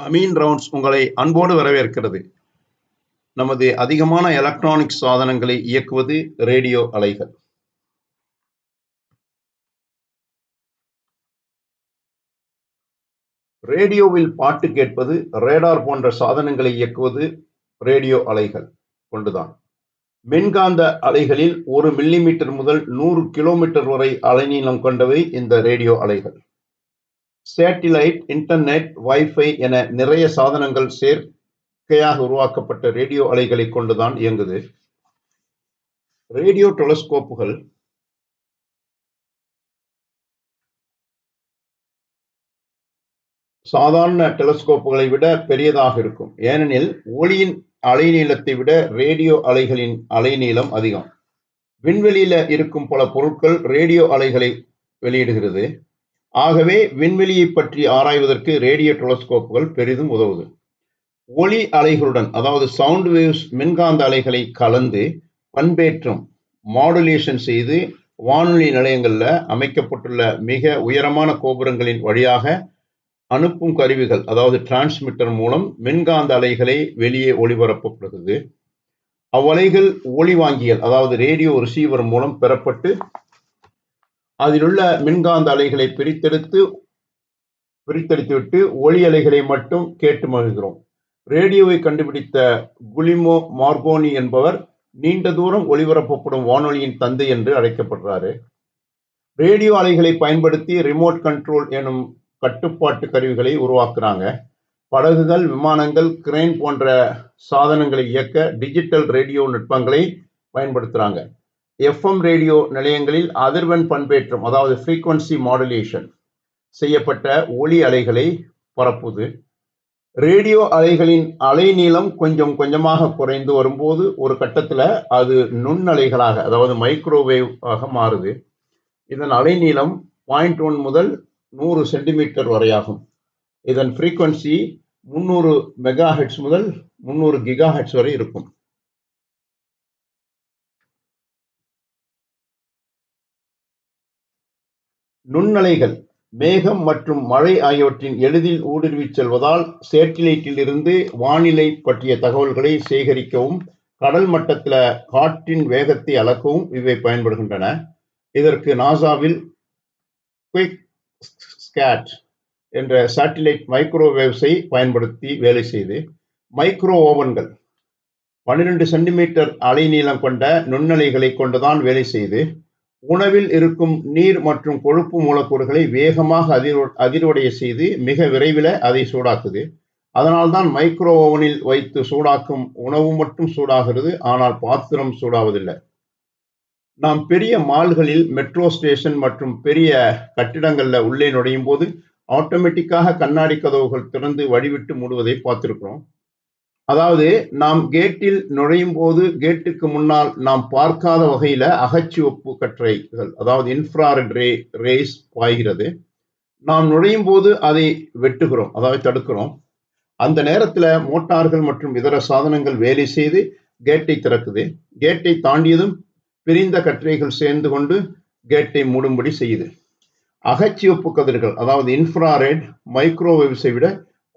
Ameen rounds உங்களை அன்போடு வரவேற்கிறது. நமது அதிகமான எலக்ட்ரானிக் சாதனங்களை இயக்குவது ரேடியோ அலைகள். ரேடியோவில் பாட்டு கேட்பது, ரேடார் போன்ற சாதனங்களை இயக்குவது ரேடியோ அலைகள் கொண்டுதான். மின்காந்த அலைகளில் 1 மில்லிமீட்டர் முதல் 100 கிலோமீட்டர் வரை அலைநீளம் கொண்டவை இந்த ரேடியோ அலைகள். சேட்டிலைட், இன்டர்நெட், வைஃபை என நிறைய சாதனங்கள் செயற்கையாக உருவாக்கப்பட்ட ரேடியோ அலைகளை கொண்டுதான் இயங்குது. ரேடியோ டெலஸ்கோப்புகள் சாதாரண டெலஸ்கோப்புகளை விட பெரியதாக இருக்கும். ஏனெனில் ஒளியின் அலைநீளத்தை விட ரேடியோ அலைகளின் அலைநீளம் அதிகம். விண்வெளியில இருக்கும் பல பொருட்கள் ரேடியோ அலைகளை வெளியிடுகிறது. ஆகவே விண்வெளியை பற்றி ஆராய்வதற்கு ரேடியோ டெலஸ்கோப்புகள் பெரிதும் உதவுது. ஒளி அலைகளுடன், அதாவது சவுண்ட் வேவ்ஸ், மின்காந்த அலைகளை கலந்து பண்பேற்றம், மாடுலேஷன் செய்து வானொலி நிலையங்கள்ல அமைக்கப்பட்டுள்ள மிக உயரமான கோபுரங்களின் வழியாக அனுப்பும் கருவிகள், அதாவது டிரான்ஸ்மிட்டர் மூலம் மின்காந்த அலைகளை வெளியே ஒளிபரப்பப்படுகிறது. அவ்வலைகள் ஒளிவாங்கியல், அதாவது ரேடியோ ரிசீவர் மூலம் பெறப்பட்டு அதிலுள்ள மின்காந்த அலைகளை பிரித்தெடுத்துவிட்டு ஒளி அலைகளை மட்டும் கேட்டு மகிழ்கிறோம். ரேடியோவை கண்டுபிடித்த குலிமோ மார்கோனி என்பவர் நீண்ட தூரம் ஒளிபரப்பப்படும் வானொலியின் தந்தை என்று அழைக்கப்படுறாரு. ரேடியோ அலைகளை பயன்படுத்தி ரிமோட் கண்ட்ரோல் எனும் கட்டுப்பாட்டு கருவிகளை உருவாக்குறாங்க. படகுகள், விமானங்கள், கிரேன் போன்ற சாதனங்களை இயக்க டிஜிட்டல் ரேடியோ நுட்பங்களை பயன்படுத்துறாங்க. எஃப்எம் ரேடியோ நிலையங்களில் அதிர்வெண் பண்பேற்றம், அதாவது ஃப்ரீக்வன்சி மாடுலேஷன் செய்யப்பட்ட ஒளி அலைகளை பரப்புது. ரேடியோ அலைகளின் அலைநீளம் கொஞ்சம் கொஞ்சமாக குறைந்து வரும்போது ஒரு கட்டத்தில் அது நுண்ணலைகளாக, அதாவது மைக்ரோவேவ் ஆக மாறுது. இதன் அலைநீளம் 0.1 முதல் 100 சென்டிமீட்டர் வரையாகும். இதன் ஃப்ரீக்வன்சி 300 மெகாஹெர்ட்ஸ் முதல் 300 கிகாஹெர்ட்ஸ் வரை இருக்கும். நுண்ணலைகள் மேகம் மற்றும் மழை ஆகியவற்றின் எளிதில் ஊடுருவிச் செல்வதால் சேட்டிலைட்டில் இருந்து வானிலை பற்றிய தகவல்களை சேகரிக்கவும் கடல் மட்டத்தில் காற்றின் வேகத்தை அளக்கவும் இவை பயன்படுகின்றன. இதற்கு நாசாவில் குயிக் ஸ்கேட் என்ற சேட்டிலைட் மைக்ரோவேவ்ஸை பயன்படுத்தி வேலை செய்து, மைக்ரோ ஓவன்கள் 12 சென்டிமீட்டர் அலைநீளம் கொண்ட நுண்ணலைகளை கொண்டுதான் வேலை செய்து உணவில் இருக்கும் நீர் மற்றும் கொழுப்பு மூலக்கூறுகளை வேகமாக அதிர்வடைய செய்து மிக விரைவில் அதை சூடாக்குது. அதனால்தான் மைக்ரோ ஓவனில் வைத்து சூடாக்கும் உணவு மட்டும் சூடாகிறது, ஆனால் பாத்திரம் சூடாவதில்லை. நாம் பெரிய மால்களில், மெட்ரோ ஸ்டேஷன் மற்றும் பெரிய கட்டிடங்கள்ல உள்ளே நுழையும் போது ஆட்டோமேட்டிக்காக கண்ணாடி கதவுகள் திறந்து வடிவிட்டு மூடுவதை பார்த்திருக்கிறோம். அதாவது நாம் கேட்டில் நுழையும் போது கேட்டுக்கு முன்னால் நாம் பார்க்காத வகையில அகச்சிவப்பு கற்றைகள், அதாவது இன்ஃப்ராரெட் ரேஸ் பாய்கிறது. நாம் நுழையும் போது அதை வெட்டுகிறோம், அதாவது தடுக்கிறோம். அந்த நேரத்தில் மோட்டார்கள் மற்றும் இதர சாதனங்கள் வேலை செய்து கேட்டை திறக்குது. கேட்டை தாண்டியதும் பிரிந்த கற்றைகள் சேர்ந்து கொண்டு கேட்டை மூடும்படி செய்யுது. அகச்சிவப்பு கதிர்கள், அதாவது இன்ஃப்ராரெட், மைக்ரோவேவ்ஸை விட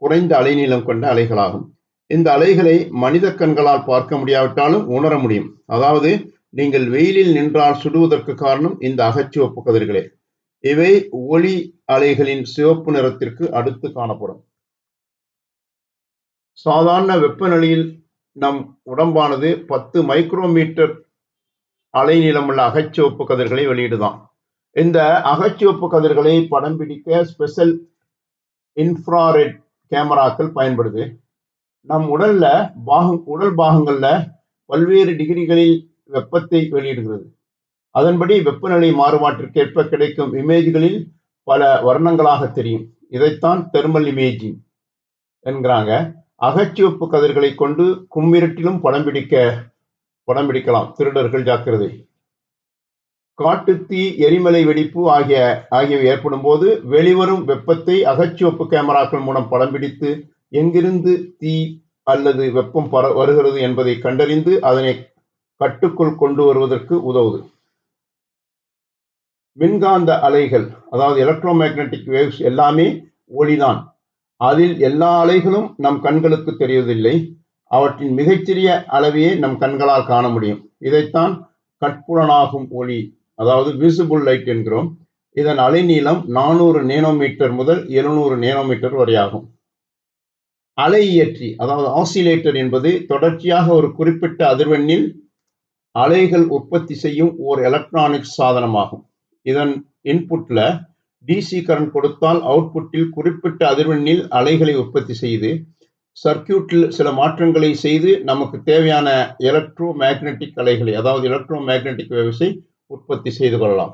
குறைந்த அலைநீளம் கொண்ட அலைகளாகும். இந்த அலைகளை மனித கண்களால் பார்க்க முடியாவிட்டாலும் உணர முடியும். அதாவது நீங்கள் வெயிலில் நின்றால் சுடுவதற்கு காரணம் இந்த அகச்சிவப்பு கதிர்களே. இவை ஒளி அலைகளின் சிவப்பு நிறத்திற்கு அடுத்து காணப்படும். சாதாரண வெப்பநிலையில் நம் உடம்பானது 10 மைக்ரோமீட்டர் அலைநீளமுள்ள அகச்சிவப்பு கதிர்களை வெளியிடுதான். இந்த அகச்சிவப்பு கதிர்களை படம் பிடிக்க ஸ்பெஷல் இன்ஃப்ராரெட் கேமராக்கள் பயன்படுது. நம் உடல் பாகங்கள்ல பல்வேறு டிகிரிகளில் வெப்பத்தை வெளியிடுகிறது. அதன்படி வெப்பநிலை மாறுபாட்டிற்கேற்ப கிடைக்கும் இமேஜ்களில் பல வர்ணங்களாக தெரியும். இதைத்தான் தெர்மல் இமேஜிங் என்கிறாங்க. அகச்சிவப்பு கதிர்களை கொண்டு கும்மிருட்டிலும் படம் பிடிக்கலாம். திருடர்கள் ஜாக்கிரதை. காட்டுத்தீ, எரிமலை வெடிப்பு ஆகியவை ஏற்படும் போது வெளிவரும் வெப்பத்தை அகச்சிவப்பு கேமராக்கள் மூலம் படம் பிடித்து எங்கிருந்து தீ அல்லது வெப்பம் வருகிறது என்பதை கண்டறிந்து அதனை கட்டுக்குள் கொண்டு வருவதற்கு உதவுது. மின்காந்த அலைகள், அதாவது எலக்ட்ரோமேக்னட்டிக் வேவ்ஸ் எல்லாமே ஒளிதான். அதில் எல்லா அலைகளும் நம் கண்களுக்கு தெரிவதில்லை. அவற்றின் மிகச்சிறிய அளவையே நம் கண்களால் காண முடியும். இதைத்தான் கட்புலனாகும் ஒளி, அதாவது விசிபிள் லைட் என்கிறோம். இதன் அலைநீளம் 400 நேனோமீட்டர் முதல் 700 நேனோமீட்டர் வரை ஆகும். அலை இயற்றி, அதாவது ஆசிலேட்டர் என்பது தொடர்ச்சியாக ஒரு குறிப்பிட்ட அதிர்வெண்ணில் அலைகள் உற்பத்தி செய்யும் ஓர் எலக்ட்ரானிக் சாதனமாகும். இதன் இன்புட்ல டிசி கரண்ட் கொடுத்தால் அவுட்புட்டில் குறிப்பிட்ட அதிர்வெண்ணில் அலைகளை உற்பத்தி செய்து சர்க்கியூட்டில் சில மாற்றங்களை செய்து நமக்கு தேவையான எலக்ட்ரோ மேக்னெட்டிக் அலைகளை, அதாவது எலக்ட்ரோ மேக்னெட்டிக் வேவ்ஸை உற்பத்தி செய்து கொள்ளலாம்.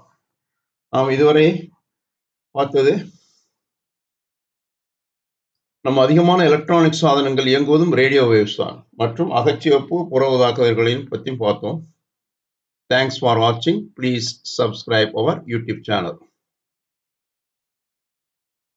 நாம் இதுவரை பார்த்தது நம்ம அதிகமான எலக்ட்ரானிக் சாதனங்கள் இயங்குவதும் ரேடியோ வேவ்ஸ் தான் மற்றும் அகச்சிவப்பு புற ஊதா கதிர்களையும் பற்றி பார்த்தோம். Thanks for watching. Please subscribe our YouTube channel.